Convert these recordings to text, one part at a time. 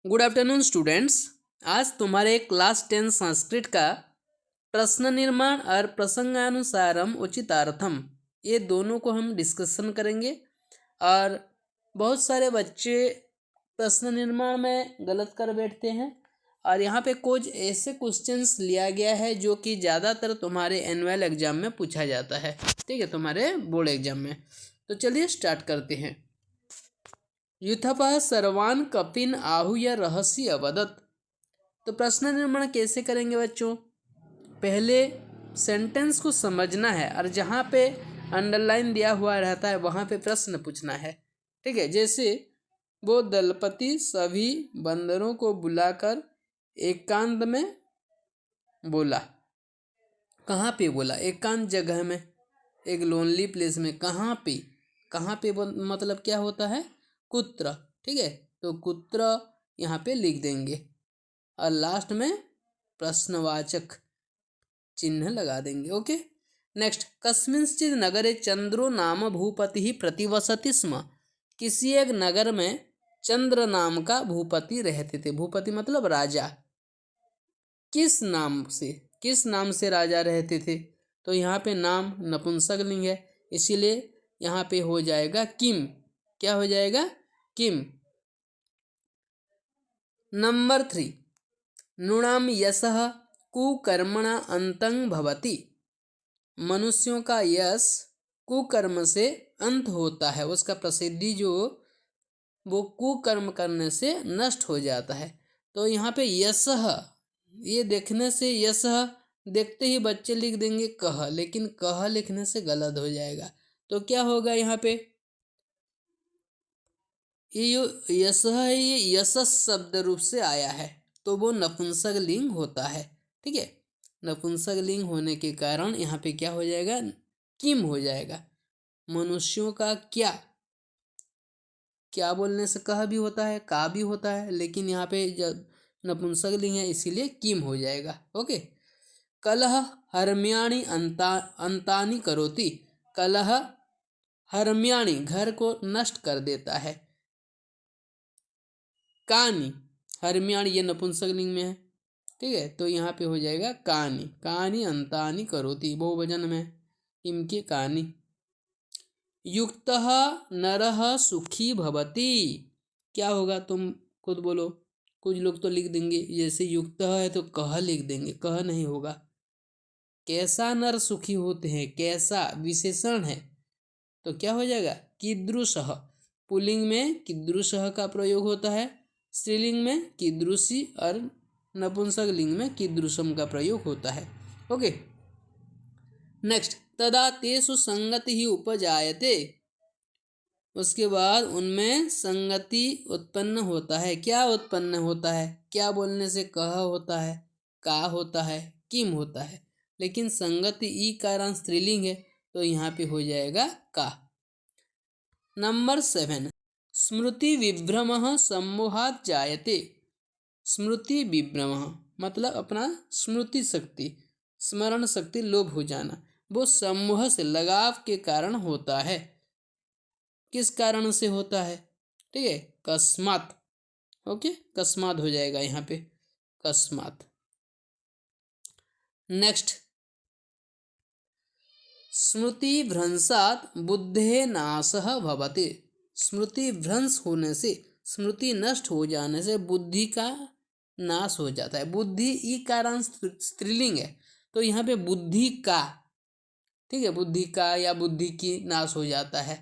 Good afternoon students. आज तुम्हारे class 10 Sanskrit का प्रश्न निर्माण और प्रसंगानुसारम उचितार्थम ये दोनों को हम डिस्कशन करेंगे। और बहुत सारे बच्चे प्रश्न निर्माण में गलत कर बैठते हैं और यहाँ पे कुछ ऐसे क्वेश्चंस लिया गया है जो कि ज़्यादातर तुम्हारे एनुअल एग्जाम में पूछा जाता है, ठीक है, तुम्हारे बोर्ड एग्जाम में। तो चलिए स्टार्ट करते हैं। युथपः सर्वान् कपिन आहूय रहस्य अवदत्। तो प्रश्न निर्माण कैसे करेंगे बच्चों? पहले सेंटेंस को समझना है और जहाँ पे अंडरलाइन दिया हुआ रहता है वहाँ पे प्रश्न पूछना है, ठीक है। जैसे वो दलपति सभी बंदरों को बुलाकर एकांत में बोला। कहाँ पे बोला? एकांत जगह में, एक लोनली प्लेस में। कहाँ पे मतलब क्या होता है? कुत्र, ठीक है। तो कुत्र यहाँ पे लिख देंगे और लास्ट में प्रश्नवाचक चिन्ह लगा देंगे। ओके। नेक्स्ट, कस्मिंश्चित् नगरे चंद्रो नाम भूपति प्रतिवसति स्म। किसी एक नगर में चंद्र नाम का भूपति रहते थे। भूपति मतलब राजा। किस नाम से राजा रहते थे? तो यहाँ पे नाम नपुंसक लिंग है, इसीलिए यहाँ पे हो जाएगा किम। क्या हो जाएगा? किम। नंबर 3, नृणाम यशः कुकर्मणा अंतं भवति। मनुष्यों का यश कुकर्म से अंत होता है, उसका प्रसिद्धि जो वो कुकर्म करने से नष्ट हो जाता है। तो यहाँ पे यशः, ये देखने से यशः देखते ही बच्चे लिख देंगे कह, लेकिन कह लिखने से गलत हो जाएगा। तो क्या होगा यहाँ पे? ये जो यशः है ये यशस शब्द रूप से आया है, तो वो नपुंसक लिंग होता है, ठीक है। नपुंसक लिंग होने के कारण यहाँ पे क्या हो जाएगा? किम हो जाएगा। मनुष्यों का क्या बोलने से कह भी होता है, का भी होता है, लेकिन यहाँ पे जब नपुंसक लिंग है इसीलिए किम हो जाएगा। ओके। कलह हर्म्याणि अंतानि करोति। कलह हर्म्याणि घर को नष्ट कर देता है। कानी हर्म्याणि ये नपुंसक लिंग में है, ठीक है। तो यहाँ पे हो जाएगा कानी। कानी अंतानि करोति बहुवचन में, इनके कानी। युक्तः नरः सुखी भवति। क्या होगा? तुम खुद बोलो। कुछ लोग तो लिख देंगे, जैसे युक्त है तो कह लिख देंगे, कह नहीं होगा। कैसा नर सुखी होते हैं, कैसा विशेषण है, तो क्या हो जाएगा? कीदृशः। पुल्लिंग में कीदृशः का प्रयोग होता है, स्त्रीलिंग में कीदृशी और नपुंसक लिंग में कीदृशम का प्रयोग होता है। ओके। नेक्स्ट, तदा तेषु संगति ही उपजायते। उसके बाद उनमें संगति उत्पन्न होता है। क्या उत्पन्न होता है? क्या बोलने से कह होता है, का होता है, किम होता है, लेकिन संगति ई कारण स्त्रीलिंग है तो यहाँ पे हो जाएगा का। नंबर 7, स्मृति विभ्रम सम्मोहात जायते। स्मृति विभ्रम मतलब अपना स्मृति शक्ति, स्मरण शक्ति लोप हो जाना, वो सम्मोह से लगाव के कारण होता है। किस कारण से होता है? ठीक है, कस्मात। ओके, कस्मात हो जाएगा यहाँ पे, कस्मात। नेक्स्ट, स्मृति भ्रंशात बुद्धे नाशः भवति। स्मृति भ्रंश होने से, स्मृति नष्ट हो जाने से बुद्धि का नाश हो जाता है। बुद्धि ई कारण स्त्रीलिंग है तो यहाँ पे बुद्धि का, ठीक है, बुद्धि का या बुद्धि की नाश हो जाता है,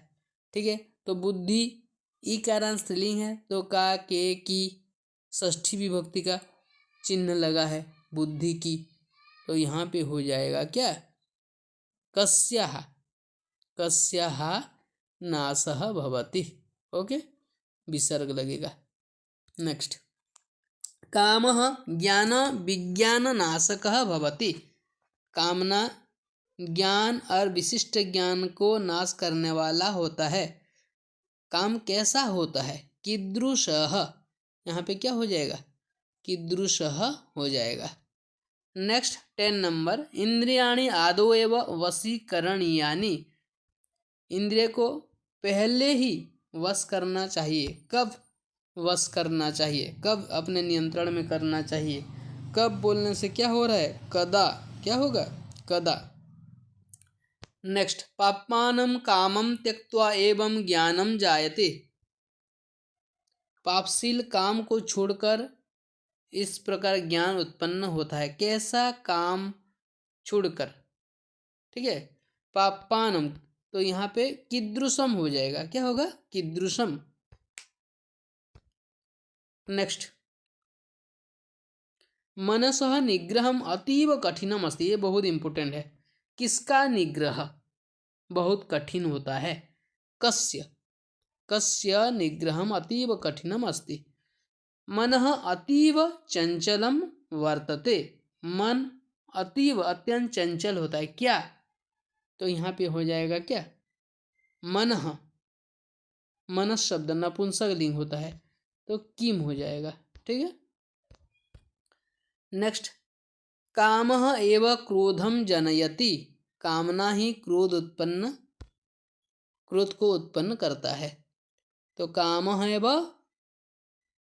ठीक है। तो बुद्धि ई कारण स्त्रीलिंग है तो का, के, की षष्ठी विभक्ति का चिन्ह लगा है, बुद्धि की, तो यहाँ पे हो जाएगा क्या? कस्याः। कस्याः नाशः भवति। ओके, विसर्ग लगेगा। नेक्स्ट, कामः ज्ञान विज्ञान नाशकः भवति। कामना ज्ञान और विशिष्ट ज्ञान को नाश करने वाला होता है। काम कैसा होता है? कीदृशः। यहाँ पे क्या हो जाएगा? कीदृशः हो जाएगा। नेक्स्ट 10 नंबर, इंद्रियाणि आदौ एव वशीकरणीयानि। इंद्रिय को पहले ही वश करना चाहिए। कब वश करना चाहिए, कब अपने नियंत्रण में करना चाहिए, कब बोलने से क्या हो रहा है, कदा क्या होगा, कदा। नेक्स्ट, पाप्मानं कामं त्यक्त्वा एवं ज्ञानम जायते। पापशील काम को छोड़कर इस प्रकार ज्ञान उत्पन्न होता है। कैसा काम छोड़कर, ठीक है। पापानम तो यहाँ पे कीदृशम हो जाएगा, क्या होगा, कीदृशम। नेक्स्ट, मनसः निग्रहम अतीव कठिनम अस्ति। ये बहुत इंपॉर्टेंट है। किसका निग्रह बहुत कठिन होता है, कस्य, कस्य निग्रहम अतीव कठिनम अस्ति। मनः अतीव चंचलम वर्तते। मन अतीव अत्यंत चंचल होता है, क्या, तो यहाँ पे हो जाएगा क्या, मनः, मनस शब्द नपुंसक लिंग होता है तो किम हो जाएगा, ठीक है। नेक्स्ट, कामः एव क्रोधम जनयति। कामना ही क्रोध को उत्पन्न करता है। तो कामः एव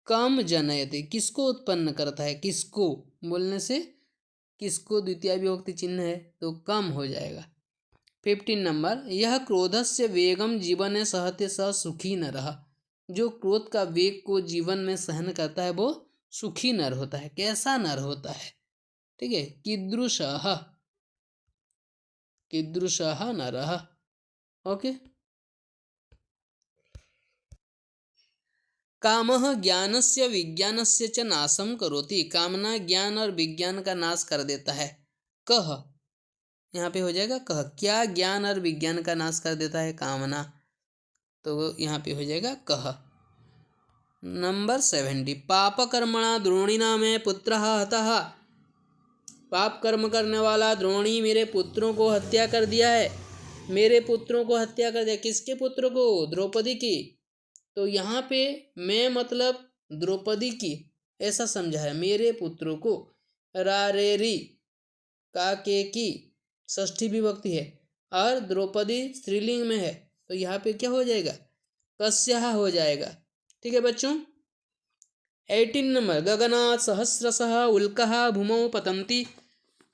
काम जनयति, किसको उत्पन्न करता है, किसको बोलने से किसको द्वितीय विभक्ति चिन्ह है तो कम हो जाएगा। 15 नंबर, यह क्रोधस्य वेगम जीवन सहते स सुखी न रहा। जो क्रोध का वेग को जीवन में सहन करता है वो सुखी नर होता है। कैसा नर होता है, ठीक है, कीदृशः, कीदृशः नरः। ओके। कामः ज्ञानस्य विज्ञानस्य च नाशं करोति। कामना ज्ञान और विज्ञान का नाश कर देता है। कह, यहाँ पे हो जाएगा कह, क्या ज्ञान और विज्ञान का नाश कर देता है, कामना, तो यहाँ पे हो जाएगा कह। नंबर 70, पाप कर्मणा द्रोणिना में पुत्र हतः। पाप कर्म करने वाला द्रोणी मेरे पुत्रों को हत्या कर दिया है। मेरे पुत्रों को हत्या कर दिया, किसके पुत्र को, द्रौपदी की। तो यहाँ पे मैं मतलब द्रौपदी की, ऐसा समझा है, मेरे पुत्रों को। रारेरी का के की षष्ठी विभक्ति है और द्रौपदी स्त्रीलिंग में है तो यहाँ पे क्या हो जाएगा, कस्यः हो जाएगा, ठीक है बच्चों। 18 नंबर, गगनात् सहस्रशः उल्काः भूमौ पतन्ति।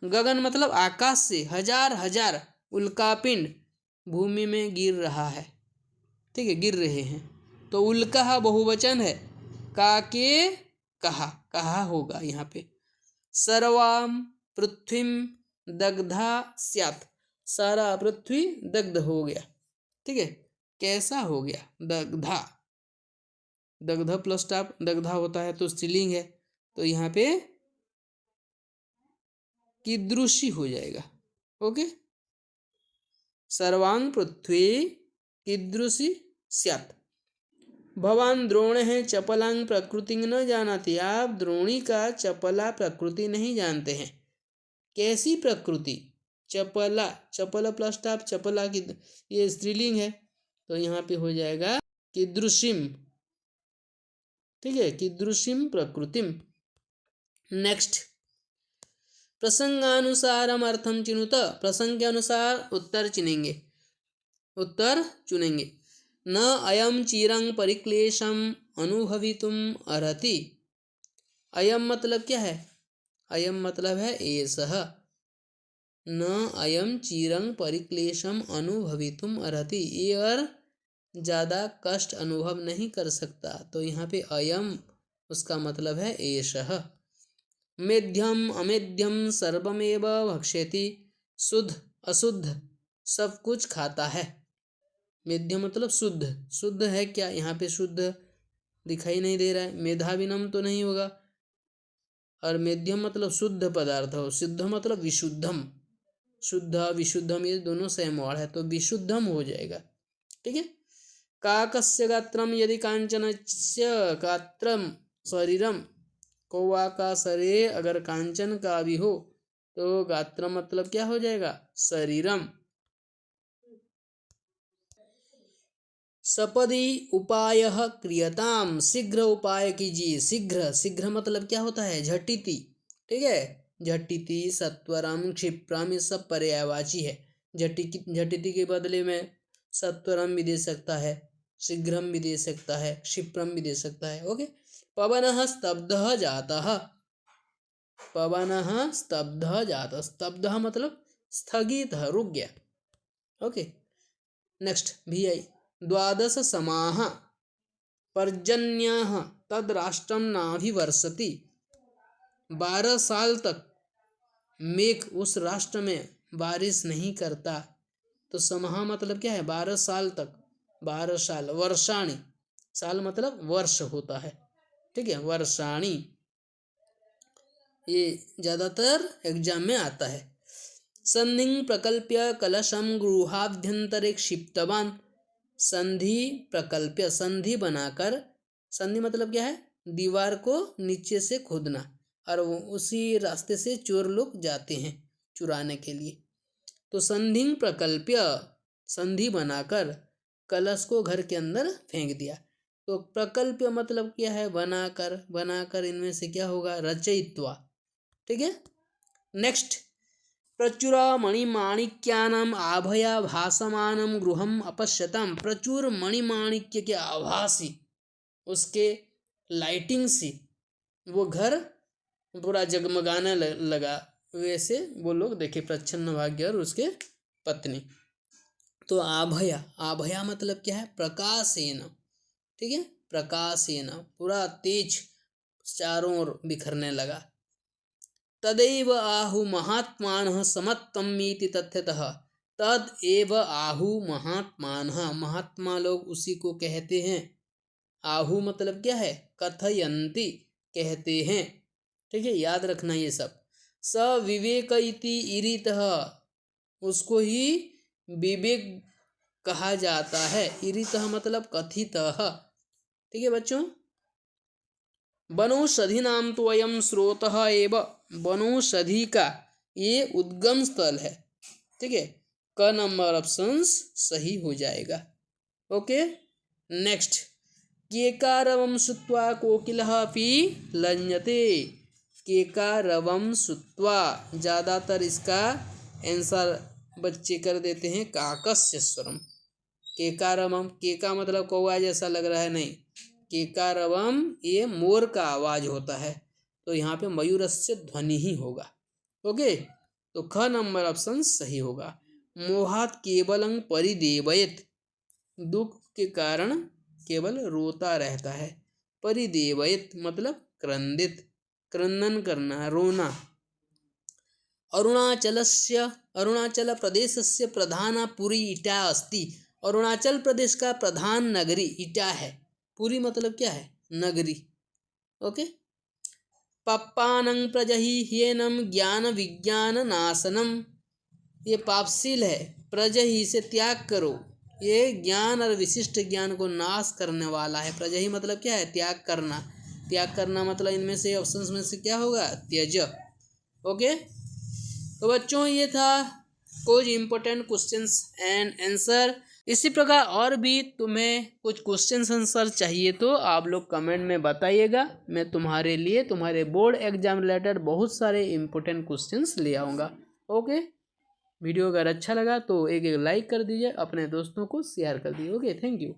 गगन मतलब आकाश से हजार हजार उल्कापिंड भूमि में गिर रहा है, ठीक है, गिर रहे हैं। तो उल्काः बहुवचन है, काके कहा, कहा होगा यहाँ पे। सर्वां पृथ्वीं दग्धा स्यात्। सारा पृथ्वी दग्ध हो गया, ठीक है, कैसा हो गया, दग्धा। दग्ध प्लस टाप दग्धा होता है तो स्त्रीलिंग है तो यहाँ पे कीदृशी हो जाएगा। ओके, सर्वांग पृथ्वी कीदृशी स्यात्। भवान द्रोण है चपलांग प्रकृति न जानाति। आप द्रोणी का चपला प्रकृति नहीं जानते हैं। कैसी प्रकृति, चपला, चपल प्लस टाप चपला की ये स्त्रीलिंग है तो यहाँ पे हो जाएगा कीदृशीम, ठीक है, कीदृशीम प्रकृतिम। नेक्स्ट, प्रसंगानुसारम अर्थम चिनुत। प्रसंग के अनुसार उत्तर चुनेंगे, उत्तर चुनेंगे। न अयम चिरंग परिक्लेशम अनुभवितुम अर्हति। अयम मतलब क्या है, अयम मतलब है एषः। न अयम चिरंग परिक्लेशम अनुभवितुम अर्हति, ये और ज़्यादा कष्ट अनुभव नहीं कर सकता तो यहाँ पे अयम उसका मतलब है एषः। मेध्यम अमेध्यम सर्वमेव भक्ष्यति। शुद्ध अशुद्ध सब कुछ खाता है। मेध्यम मतलब शुद्ध, शुद्ध है क्या, यहाँ पे शुद्ध दिखाई नहीं दे रहा है, मेधाविनम तो नहीं होगा। और मेध्यम मतलब शुद्ध पदार्थ हो, शुद्ध मतलब विशुद्धम। शुद्ध विशुद्धम ये दोनों सेम वर्ड है तो विशुद्धम हो जाएगा, ठीक है। काकस्य गात्रम यदि कांचनस्य गात्रम शरीरम। कौवा का शरीर अगर कांचन का भी हो तो गात्र मतलब क्या हो जाएगा, शरीरम। सपदी उपाय क्रियताम, शीघ्र उपाय कीजिए। शीघ्र, शीघ्र मतलब क्या होता है, झटिति, ठीक है, झटिति सत्वरम क्षिप्रम ये सब पर्यायवाची है। झटिति के बदले में सत्वरम भी दे सकता है, शीघ्रम भी दे सकता है, क्षिप्रम भी दे सकता है। ओके, पवनः स्तब्धः जातः, पवनः स्तब्धः जातः, स्तब्धः मतलब स्थगित, रुक गया। ओके, नेक्स्ट VI, द्वादश समाः पर्जन्यः तद राष्ट्रम नाभिवर्षति, 12 साल तक मेघ उस राष्ट्र में बारिश नहीं करता। तो समाह मतलब क्या है, 12 साल तक, 12 साल। वर्षाणी, साल मतलब वर्ष होता है, ठीक है, वर्षाणी, ये ज़्यादातर एग्जाम में आता है। संधिं प्रकल्प्य कलशम गृहाभ्यंतरे क्षिप्तवान, संधि प्रकल्प्य, संधि बनाकर, संधि मतलब क्या है, दीवार को नीचे से खोदना, और उसी रास्ते से चोर लोग जाते हैं चुराने के लिए। तो संधिं प्रकल्प्य, संधि बनाकर कलश को घर के अंदर फेंक दिया। तो प्रकल्प्य मतलब क्या है, बनाकर, बनाकर इनमें से क्या होगा, रचयित्वा, ठीक है। नेक्स्ट, प्रचुर मणिमाणिक्यानाम आभया भासमानम गृहम अपश्यताम, प्रचुर मणिमाणिक्य के आभासी, उसके लाइटिंग से वो घर पूरा जगमगाने लगा, वैसे वो लोग देखे, प्रच्छन्न भाग्य और उसके पत्नी। तो आभया, आभया मतलब क्या है, प्रकाशेन, ठीक है, प्रकाशेन, पूरा तेज चारों ओर बिखरने लगा। तदैव आहु महात्मानः समत्वमीति तथ्यतः, तद एव आहु महात्मानः, महात्मा लोग उसी को कहते हैं। आहु मतलब क्या है, कथयन्ति, कहते हैं, ठीक है, याद रखना ये सब। स विवेक इति इरितः, उसको ही विवेक कहा जाता है। इरितः मतलब कथितः, ठीक है बच्चों। वनौषधीनाम तो अयम स्रोतः एव, वनौषधि का ये उद्गम स्थल है, ठीक है। क नंबर ऑप्शंस सही हो जाएगा। ओके, नेक्स्ट, केकारवं श्रुत्वा कोकिलः अपि लज्जते, केकारवं श्रुत्वा, ज़्यादातर इसका आंसर बच्चे कर देते हैं काकस्य स्वरम। केकारवम, केका मतलब कौवा जैसा लग रहा है, नहीं, केकारवम ये मोर का आवाज होता है, तो यहाँ पे मयूरस्य ध्वनि ही होगा। ओके, तो ख नंबर ऑप्शन सही होगा। मोहात केवलं परिदेवयत, दुख के कारण केवल रोता रहता है। परिदेवयत मतलब क्रंदित, क्रंदन करना, रोना। अरुणाचलस्य, अरुणाचल प्रदेशस्य प्रधाना पुरी इटा अस्ति, अरुणाचल प्रदेश का प्रधान नगरी इटा है। पुरी मतलब क्या है, नगरी। ओके, पप्पानं प्रजहि ह्येनं ज्ञान विज्ञान नाशनम, ये पापशील है, प्रजहि से त्याग करो, ये ज्ञान और विशिष्ट ज्ञान को नाश करने वाला है। प्रजहि मतलब क्या है, त्याग करना, त्याग करना मतलब इनमें से ऑप्शंस में से क्या होगा, त्यज। ओके, तो बच्चों ये था कुछ इम्पोर्टेंट क्वेश्चंस एंड आंसर। इसी प्रकार और भी तुम्हें कुछ क्वेश्चंस आंसर चाहिए तो आप लोग कमेंट में बताइएगा, मैं तुम्हारे लिए तुम्हारे बोर्ड एग्जाम रिलेटेड बहुत सारे इम्पोर्टेंट क्वेश्चंस ले आऊँगा। ओके, वीडियो अगर अच्छा लगा तो एक लाइक कर दीजिए, अपने दोस्तों को शेयर कर दीजिए। Okay, thank you.